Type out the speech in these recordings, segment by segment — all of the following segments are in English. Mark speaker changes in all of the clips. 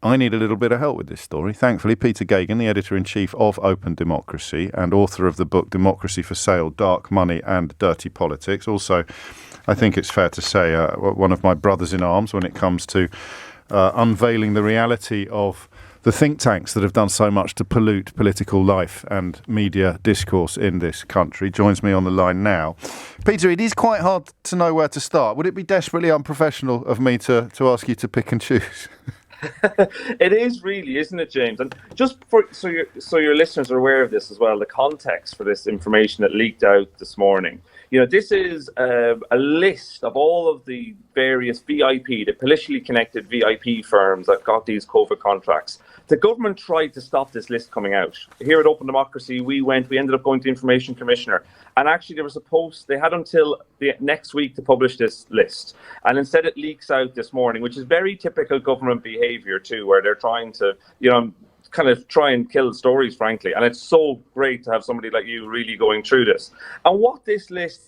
Speaker 1: I need a little bit of help with this story. Thankfully, Peter Gagan, the editor-in-chief of Open Democracy and author of the book Democracy for Sale, Dark Money and Dirty Politics. Also, I think it's fair to say, one of my brothers in arms when it comes to unveiling the reality of the think tanks that have done so much to pollute political life and media discourse in this country, joins me on the line now. Peter, it is quite hard to know where to start. Would it be desperately unprofessional of me to ask you to pick and choose?
Speaker 2: It is really, isn't it, James? And just so your listeners are aware of this as well, the context for this information that leaked out this morning. You know, this is a list of all of the various VIP, the politically connected VIP firms that got these COVID contracts. The government tried to stop this list coming out. Here at Open Democracy, we ended up going to the Information Commissioner. And actually, they had until the next week to publish this list. And instead it leaks out this morning, which is very typical government behaviour too, where they're trying to, kind of try and kill stories, frankly. And it's so great to have somebody like you really going through this. And what this list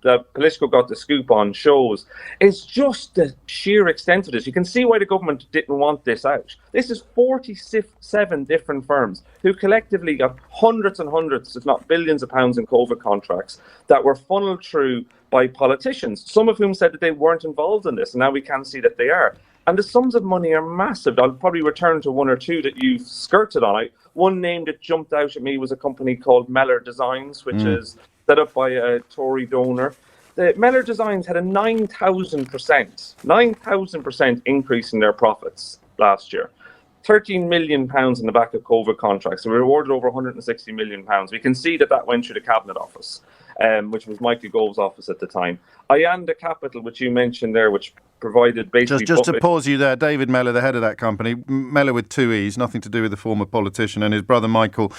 Speaker 2: that Politico got the scoop on shows is just the sheer extent of this. You can see why the government didn't want this out. This is 47 different firms who collectively got hundreds and hundreds, if not billions of pounds in COVID contracts that were funneled through by politicians, some of whom said that they weren't involved in this, and now we can see that they are. And the sums of money are massive. I'll probably return to one or two that you've skirted on. One name that jumped out at me was a company called Mellor Designs, which is set up by a Tory donor. The Mellor Designs had a 9,000% increase in their profits last year. £13 million in the back of COVID contracts. So we rewarded over £160 million. We can see that went through the Cabinet Office, which was Michael Gove's office at the time. Ayanda Capital, which you mentioned there, which provided basically...
Speaker 1: Just to pause you there, David Mellor, the head of that company, Mellor with two E's, nothing to do with the former politician, and his brother Michael,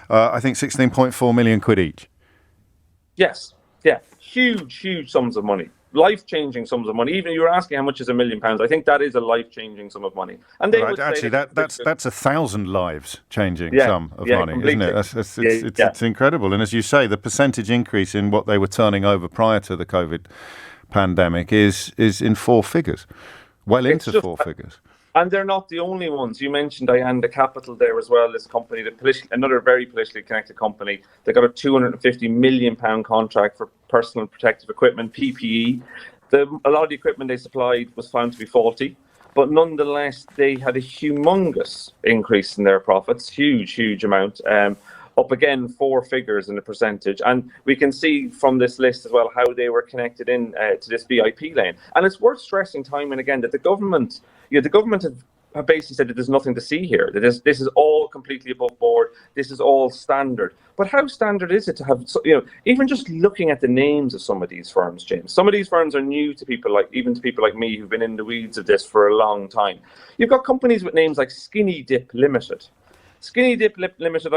Speaker 1: I think 16.4 million quid each.
Speaker 2: Yes, yeah, huge sums of money. Life-changing sums of money. Even you were asking how much is £1 million. I think that is a life-changing sum of money. And they would
Speaker 1: actually,
Speaker 2: say
Speaker 1: that's 1,000 lives changing sum of money,
Speaker 2: completely.
Speaker 1: Isn't it? It's incredible. And as you say, the percentage increase in what they were turning over prior to the COVID pandemic is in four figures, well into four figures.
Speaker 2: And they're not the only ones. You mentioned Ayanda Capital there as well, this company, another very politically connected company. They got a £250 million contract for personal protective equipment, PPE. A lot of the equipment they supplied was found to be faulty, but nonetheless, they had a humongous increase in their profits, huge amount, up again 4 figures in the percentage. And we can see from this list as well how they were connected in to this VIP lane. And it's worth stressing time and again that the government have basically said that there's nothing to see here, that this is all completely above board, this is all standard. But how standard is it to have, even just looking at the names of some of these firms, James? Some of these firms are new to people like me who've been in the weeds of this for a long time. You've got companies with names like Skinny Dip Limited. Skinny Dip Limited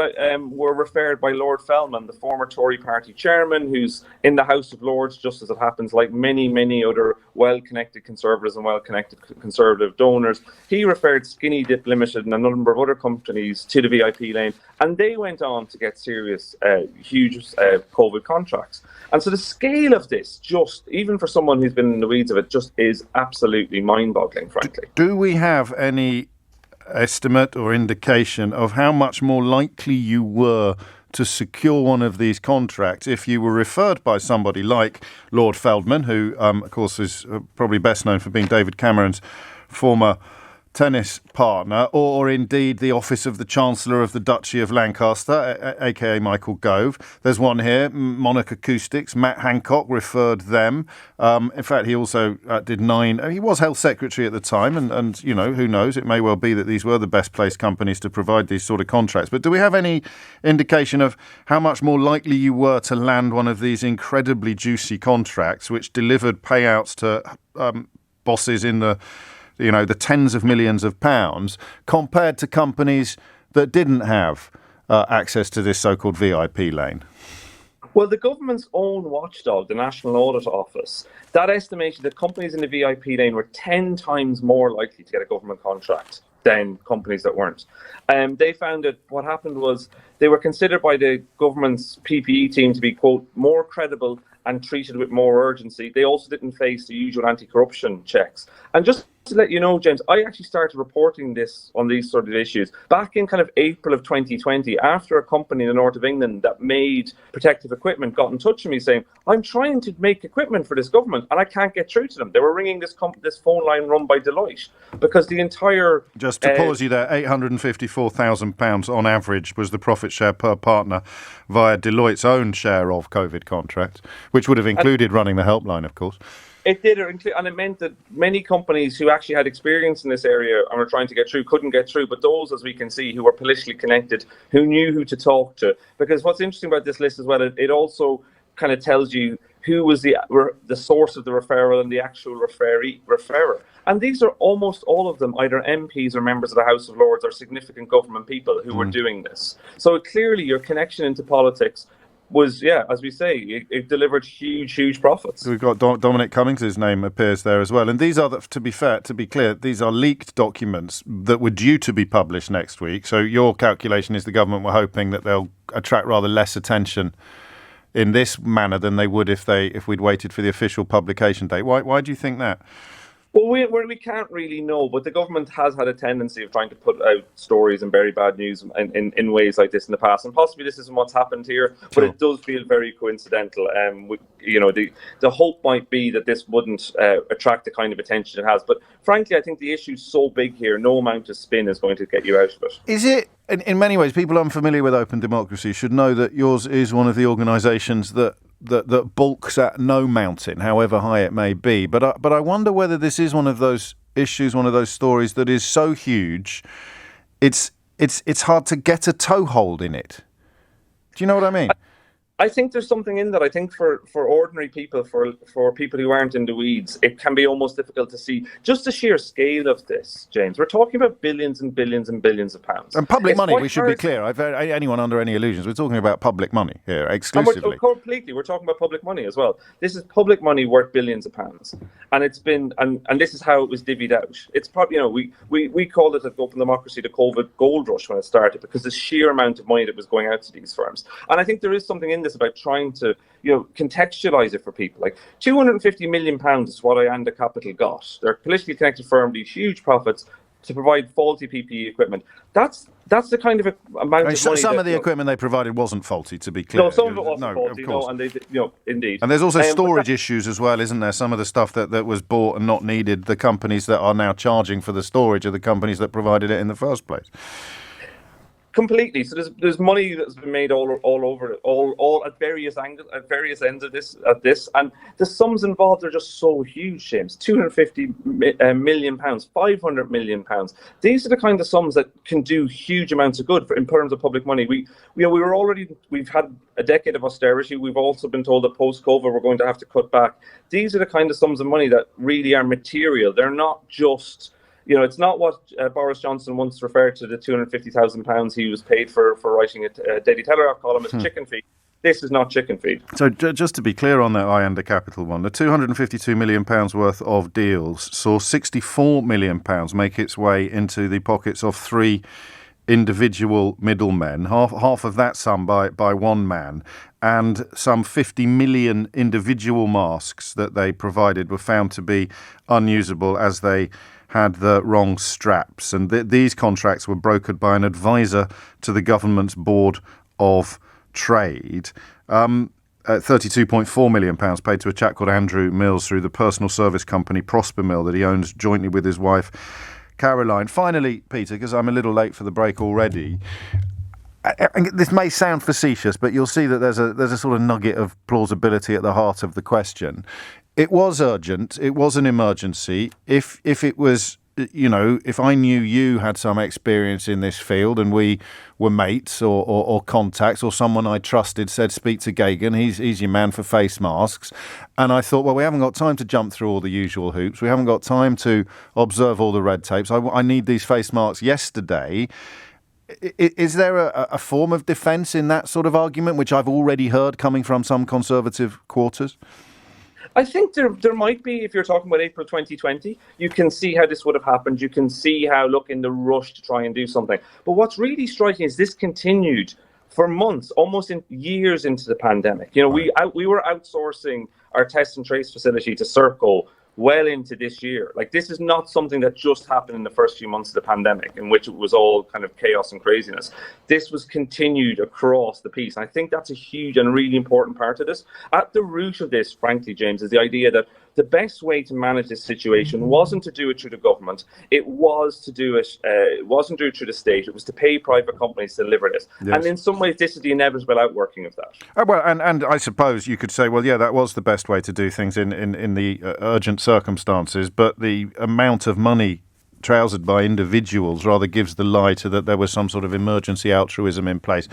Speaker 2: were referred by Lord Feldman, the former Tory party chairman, who's in the House of Lords, just as it happens, like many other well-connected Conservatives and well-connected Conservative donors. He referred Skinny Dip Limited and a number of other companies to the VIP lane, and they went on to get serious, huge COVID contracts. And so the scale of this, just even for someone who's been in the weeds of it, just is absolutely mind-boggling, frankly.
Speaker 1: Do we have any estimate or indication of how much more likely you were to secure one of these contracts if you were referred by somebody like Lord Feldman, who, of course, is probably best known for being David Cameron's former tennis partner, or indeed the office of the Chancellor of the Duchy of Lancaster, aka Michael Gove. There's one here, Monarch Acoustics. Matt Hancock referred them. In fact, he also did 9. He was Health Secretary at the time, and who knows? It may well be that these were the best placed companies to provide these sort of contracts. But do we have any indication of how much more likely you were to land one of these incredibly juicy contracts, which delivered payouts to bosses in the tens of millions of pounds, compared to companies that didn't have access to this so-called VIP lane?
Speaker 2: Well, the government's own watchdog, the National Audit Office, that estimated that companies in the VIP lane were 10 times more likely to get a government contract than companies that weren't. They found that what happened was They were considered by the government's PPE team to be, quote, more credible and treated with more urgency. They also didn't face the usual anti-corruption checks. And just to let you know, James, I actually started reporting this on these sort of issues back in kind of April of 2020, after a company in the north of England that made protective equipment got in touch with me saying, I'm trying to make equipment for this government and I can't get through to them. They were ringing this phone line run by Deloitte because the entire...
Speaker 1: Just to pause you there, £854,000 on average was the profit share per partner via Deloitte's own share of COVID contracts, which would have included running the helpline, of course.
Speaker 2: It did, and it meant that many companies who actually had experience in this area and were trying to get through couldn't get through. But those, as we can see, who were politically connected, who knew who to talk to. Because what's interesting about this list as well, it also kind of tells you who was the source of the referral and the actual referrer. And these are almost all of them either MPs or members of the House of Lords or significant government people who were doing this. So clearly your connection into politics was, as we say, it delivered huge profits.
Speaker 1: We've got Dominic Cummings, his name appears there as well. And these are, to be clear, these are leaked documents that were due to be published next week. So your calculation is the government were hoping that they'll attract rather less attention in this manner than they would if we'd waited for the official publication date. Why do you think that?
Speaker 2: Well, we can't really know, but the government has had a tendency of trying to put out stories and very bad news in ways like this in the past, and possibly this isn't what's happened here, but it does feel very coincidental. The hope might be that this wouldn't attract the kind of attention it has, but frankly, I think the issue's so big here, no amount of spin is going to get you out of it.
Speaker 1: Is it? In many ways, people unfamiliar with open democracy should know that yours is one of the organisations that bulks at no mountain, however high it may be. But I wonder whether this is one of those issues, one of those stories that is so huge, it's hard to get a toehold in it. Do you know what I mean?
Speaker 2: I think there's something in that. I think for ordinary people, for people who aren't in the weeds, it can be almost difficult to see just the sheer scale of this, James. We're talking about billions and billions and billions of pounds.
Speaker 1: And public money, we should be clear. Anyone under any illusions, we're talking about public money here exclusively.
Speaker 2: We're talking about public money as well. This is public money worth billions of pounds. And it's been, and this is how it was divvied out. It's probably, we called it at Open Democracy the COVID gold rush when it started because the sheer amount of money that was going out to these firms. And I think there is something in this about trying to contextualize it for people. Like £250 million is what Ianda Capital got. They're a politically connected firm, these huge profits to provide faulty PPE equipment. That's the kind of amount of money.
Speaker 1: Some of the equipment they provided wasn't faulty, to be clear.
Speaker 2: No, some of it wasn't faulty.
Speaker 1: Of course.
Speaker 2: And they, indeed.
Speaker 1: And there's also storage issues as well, isn't there? Some of the stuff that was bought and not needed, the companies that are now charging for the storage are the companies that provided it in the first place.
Speaker 2: Completely. So there's money that's been made all over it, all at various angles, at various ends of this, and the sums involved are just so huge, James. £250 million, £500 million. These are the kind of sums that can do huge amounts of good in terms of public money. We've had a decade of austerity. We've also been told that post-COVID we're going to have to cut back. These are the kind of sums of money that really are material. They're not just. It's not what Boris Johnson once referred to the £250,000 he was paid for writing a Daily Telegraph column as chicken feed. This is not chicken feed. So
Speaker 1: just to be clear on that Ianda Capital one, the £252 million worth of deals saw £64 million make its way into the pockets of three individual middlemen, half of that sum by one man, and some 50 million individual masks that they provided were found to be unusable as they had the wrong straps. And these contracts were brokered by an advisor to the government's Board of Trade. £32.4 million paid to a chap called Andrew Mills through the personal service company Prosper Mill that he owns jointly with his wife Caroline. Finally, Peter, because I'm a little late for the break already, this may sound facetious, but you'll see that there's a sort of nugget of plausibility at the heart of the question. It was urgent. It was an emergency. If it was, if I knew you had some experience in this field and we were mates or contacts or someone I trusted said, speak to Gagan, he's your man for face masks. And I thought, well, we haven't got time to jump through all the usual hoops. We haven't got time to observe all the red tapes. I need these face masks yesterday. Is there a form of defence in that sort of argument, which I've already heard coming from some Conservative quarters?
Speaker 2: I think there might be, if you're talking about April 2020, you can see how this would have happened. You can see how, in the rush to try and do something. But what's really striking is this continued for months, almost in years into the pandemic. You know, we were outsourcing our test and trace facility to Serco well into this year. Like, this is not something that just happened in the first few months of the pandemic, in which it was all kind of chaos and craziness. This was continued across the piece. And I think that's a huge and really important part of this. At the root of this, frankly, James, is the idea that the best way to manage this situation wasn't to do it through the government. It was to do it. It wasn't do it through the state. It was to pay private companies to deliver this. Yes. And in some ways, this is the inevitable outworking of that.
Speaker 1: Well, and I suppose you could say, well, yeah, that was the best way to do things in the urgent circumstances. But the amount of money trousered by individuals rather gives the lie to that there was some sort of emergency altruism in place.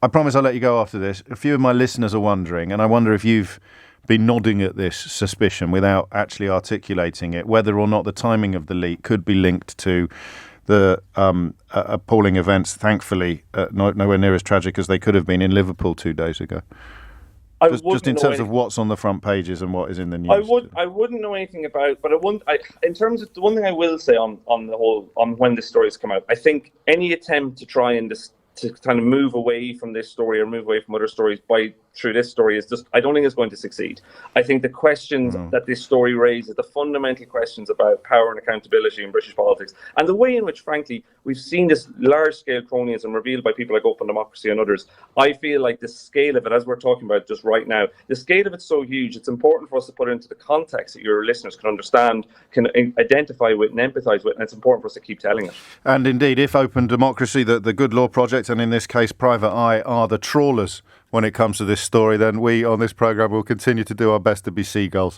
Speaker 1: I promise I'll let you go after this. A few of my listeners are wondering, and I wonder if you've been nodding at this suspicion without actually articulating it, whether or not the timing of the leak could be linked to the appalling events, thankfully nowhere near as tragic as they could have been in Liverpool 2 days ago. Just in terms of what's on the front pages and what is in the news.
Speaker 2: I wouldn't know anything about, but in terms of the one thing I will say on when this story's come out, I think any attempt to try and to kind of move away from this story or move away from other stories through this story is just, I don't think it's going to succeed. I think the questions that this story raises, the fundamental questions about power and accountability in British politics, and the way in which, frankly, we've seen this large-scale cronyism revealed by people like Open Democracy and others, I feel like the scale of it, as we're talking about just right now, the scale of it's so huge, it's important for us to put it into the context that your listeners can understand, can identify with and empathise with, and it's important for us to keep telling it.
Speaker 1: And indeed, if Open Democracy, the Good Law Project, and in this case Private Eye, are the trawlers when it comes to this story, then we on this programme will continue to do our best to be seagulls.